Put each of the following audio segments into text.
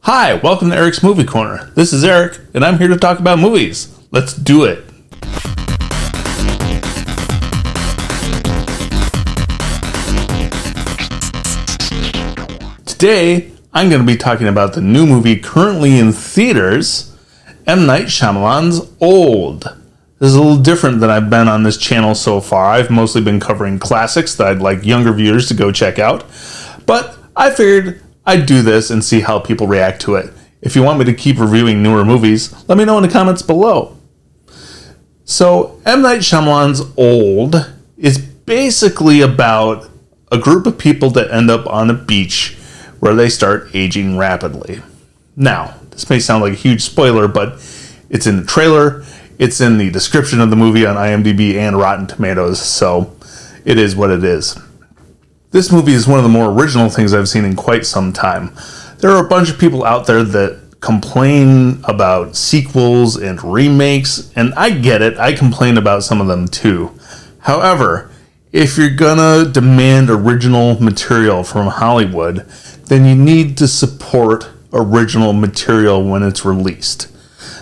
Hi, welcome to Eric's Movie Corner. This is Eric, and I'm here to talk about movies. Let's do it. Today, I'm going to be talking about the new movie currently in theaters, M Night Shyamalan's Old. This is a little different than I've been on this channel so far. I've mostly been covering classics that I'd like younger viewers to go check out, but I figured I'd do this and see how people react to it. If you want me to keep reviewing newer movies, let me know in the comments below. So, M Night Shyamalan's Old is basically about a group of people that end up on a beach where they start aging rapidly. Now, this may sound like a huge spoiler, but it's in the trailer, it's in the description of the movie on IMDb and Rotten Tomatoes, so it is what it is. This movie is one of the more original things I've seen in quite some time. There are a bunch of people out there that complain about sequels and remakes, and I get it, I complain about some of them too. However, if you're gonna demand original material from Hollywood, then you need to support original material when it's released.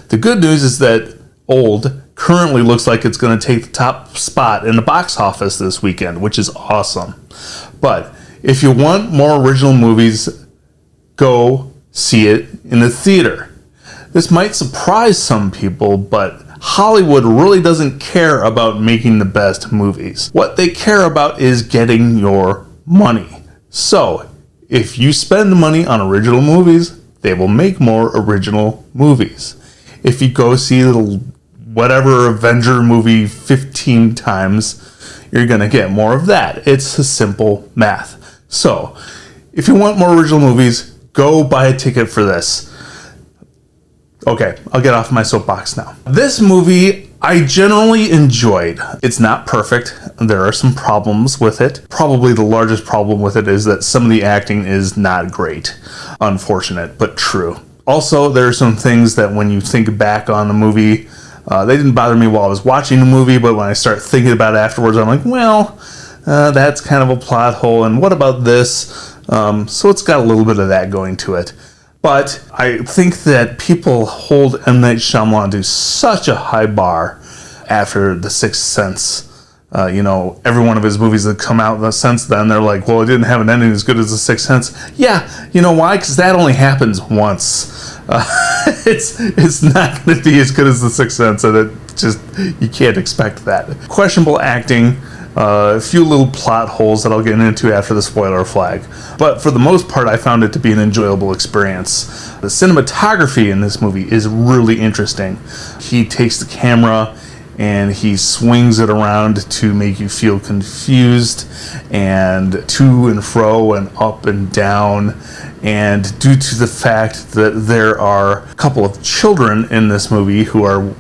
The good news is that Old currently looks like it's going to take the top spot in the box office this weekend, which is awesome. But if you want more original movies, go see it in the theater. This might surprise some people, but Hollywood really doesn't care about making the best movies. What they care about is getting your money. So, if you spend money on original movies, they will make more original movies. If you go see the whatever Avenger movie 15 times, you're going to get more of that. It's a simple math. So, if you want more original movies, go buy a ticket for this. Okay, I'll get off my soapbox now. This movie I generally enjoyed. It's not perfect. There are some problems with it. Probably the largest problem with it is that some of the acting is not great. Unfortunate, but true. Also, there are some things that when you think back on the movie, they didn't bother me while I was watching the movie, but when I start thinking about it afterwards, I'm like, well, that's kind of a plot hole, and what about this? So it's got a little bit of that going to it. But I think that people hold M. Night Shyamalan to such a high bar after The Sixth Sense. Every one of his movies that come out since then, they're like, well, it didn't have an ending as good as The Sixth Sense. Yeah, you know why? Because that only happens once. It's not going to be as good as The Sixth Sense, and you can't expect that. Questionable acting, a few little plot holes that I'll get into after the spoiler flag. But for the most part, I found it to be an enjoyable experience. The cinematography in this movie is really interesting. He takes the camera and he swings it around to make you feel confused, and to and fro and up and down. And due to the fact that there are a couple of children in this movie who are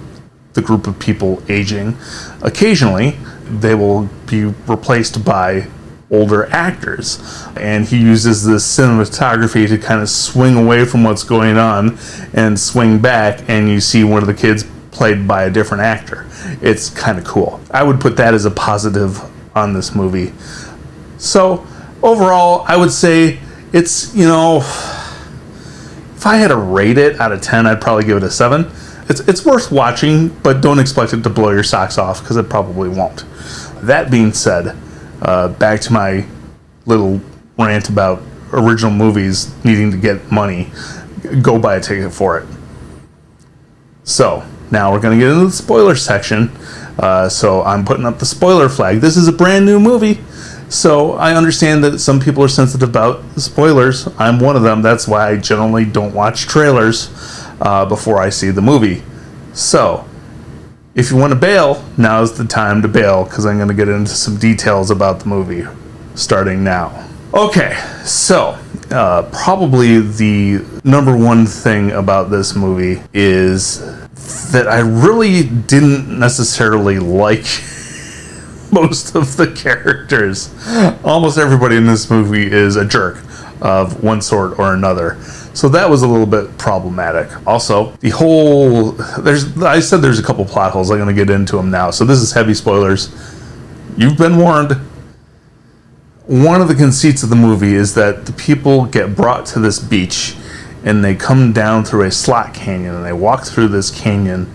the group of people aging, occasionally they will be replaced by older actors. And he uses this cinematography to kind of swing away from what's going on and swing back, and you see one of the kids played by a different actor. It's kind of cool. I would put that as a positive on this movie. So overall, I would say it's, if I had to rate it out of 10, I'd probably give it a 7. It's worth watching, but don't expect it to blow your socks off, because it probably won't. That being said, back to my little rant about original movies needing to get money. Go buy a ticket for it. So, now we're going to get into the spoiler section. So I'm putting up the spoiler flag. This is a brand new movie, so I understand that some people are sensitive about spoilers. I'm one of them. That's why I generally don't watch trailers before I see the movie. So, if you want to bail, now's the time to bail, because I'm going to get into some details about the movie starting now. Okay, so probably the number one thing about this movie is that I really didn't necessarily like most of the characters. Almost everybody in this movie is a jerk of one sort or another. So that was a little bit problematic. Also, I said there's a couple plot holes. I'm going to get into them now. So this is heavy spoilers. You've been warned. One of the conceits of the movie is that the people get brought to this beach and they come down through a slot canyon, and they walk through this canyon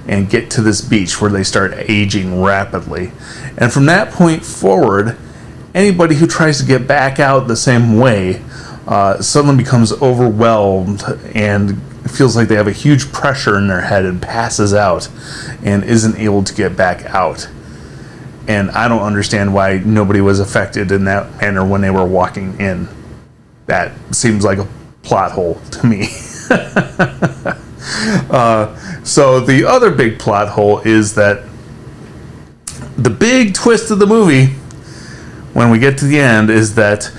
and get to this beach where they start aging rapidly. And from that point forward, anybody who tries to get back out the same way suddenly becomes overwhelmed and feels like they have a huge pressure in their head and passes out and isn't able to get back out. And I don't understand why nobody was affected in that manner when they were walking in. That seems like a plot hole to me. So the other big plot hole is that the big twist of the movie, when we get to the end, is that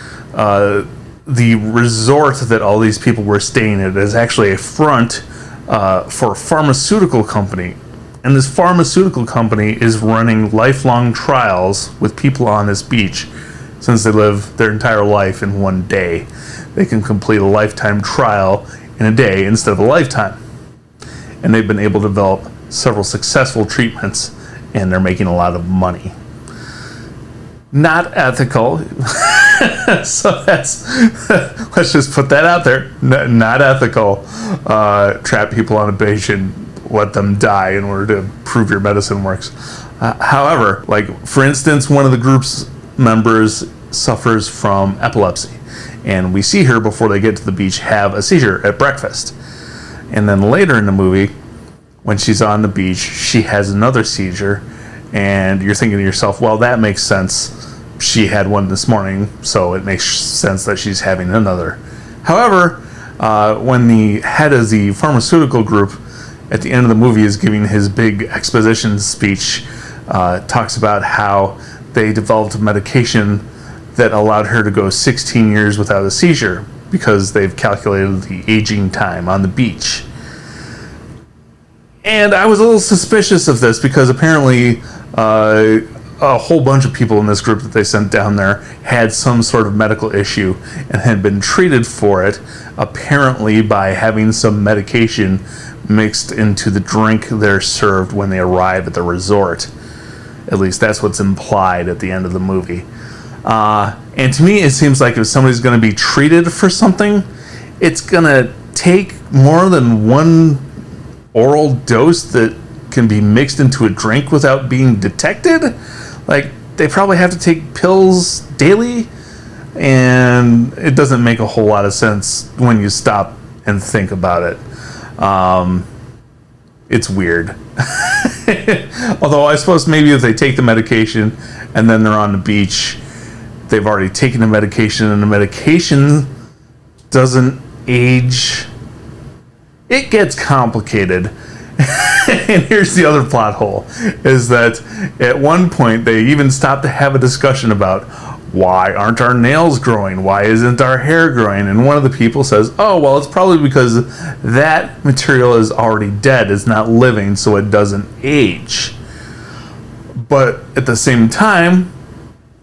the resort that all these people were staying at is actually a front for a pharmaceutical company. And this pharmaceutical company is running lifelong trials with people on this beach. Since they live their entire life in one day, they can complete a lifetime trial in a day instead of a lifetime. And they've been able to develop several successful treatments, and they're making a lot of money. Not ethical. So let's just put that out there. Not ethical. Trap people on a beach and let them die in order to prove your medicine works. However, like for instance, one of the group's members suffers from epilepsy, and we see her before they get to the beach have a seizure at breakfast. And then later in the movie, when she's on the beach, she has another seizure, and you're thinking to yourself, well, that makes sense. She had one this morning, so it makes sense that she's having another. However, when the head of the pharmaceutical group at the end of the movie is giving his big exposition speech, talks about how they developed a medication that allowed her to go 16 years without a seizure because they've calculated the aging time on the beach. And I was a little suspicious of this because apparently a whole bunch of people in this group that they sent down there had some sort of medical issue and had been treated for it, apparently by having some medication mixed into the drink they're served when they arrive at the resort. At least that's what's implied at the end of the movie. And to me, it seems like if somebody's going to be treated for something, it's going to take more than one oral dose that can be mixed into a drink without being detected. Like, they probably have to take pills daily, and it doesn't make a whole lot of sense when you stop and think about it. It's weird. Although I suppose maybe if they take the medication and then they're on the beach, they've already taken the medication and the medication doesn't age. It gets complicated. And here's the other plot hole, is that at one point they even stopped to have a discussion about why aren't our nails growing? Why isn't our hair growing? And one of the people says, oh, well, it's probably because that material is already dead. It's not living, so it doesn't age. But at the same time,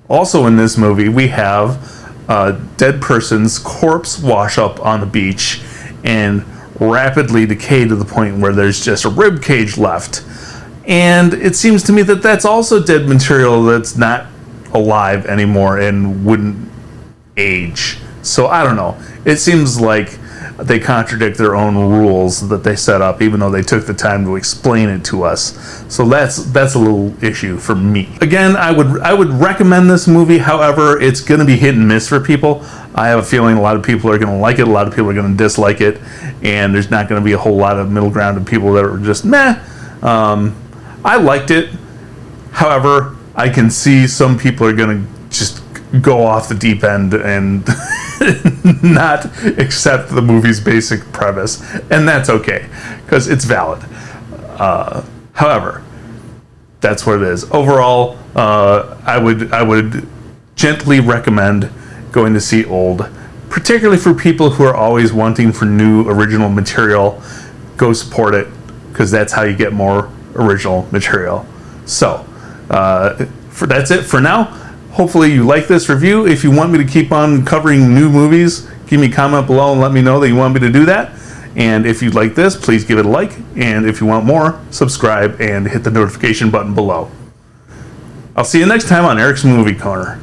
also in this movie, we have a dead person's corpse wash up on the beach and rapidly decay to the point where there's just a rib cage left. And it seems to me that that's also dead material that's not alive anymore and wouldn't age. So I don't know. It seems like they contradict their own rules that they set up, even though they took the time to explain it to us. So that's a little issue for me. Again, I would recommend this movie. However, it's going to be hit and miss for people. I have a feeling a lot of people are going to like it, a lot of people are going to dislike it, and there's not going to be a whole lot of middle ground of people that are just meh. I liked it. However, I can see some people are going to just go off the deep end and not accept the movie's basic premise, and that's okay because it's valid. However, that's what it is. Overall, I would gently recommend going to see Old, particularly for people who are always wanting for new original material. Go support it because that's how you get more original material. So that's it for now. Hopefully you like this review. If you want me to keep on covering new movies, give me a comment below and let me know that you want me to do that. And if you like this, please give it a like. And if you want more, subscribe and hit the notification button below. I'll see you next time on Eric's Movie Corner.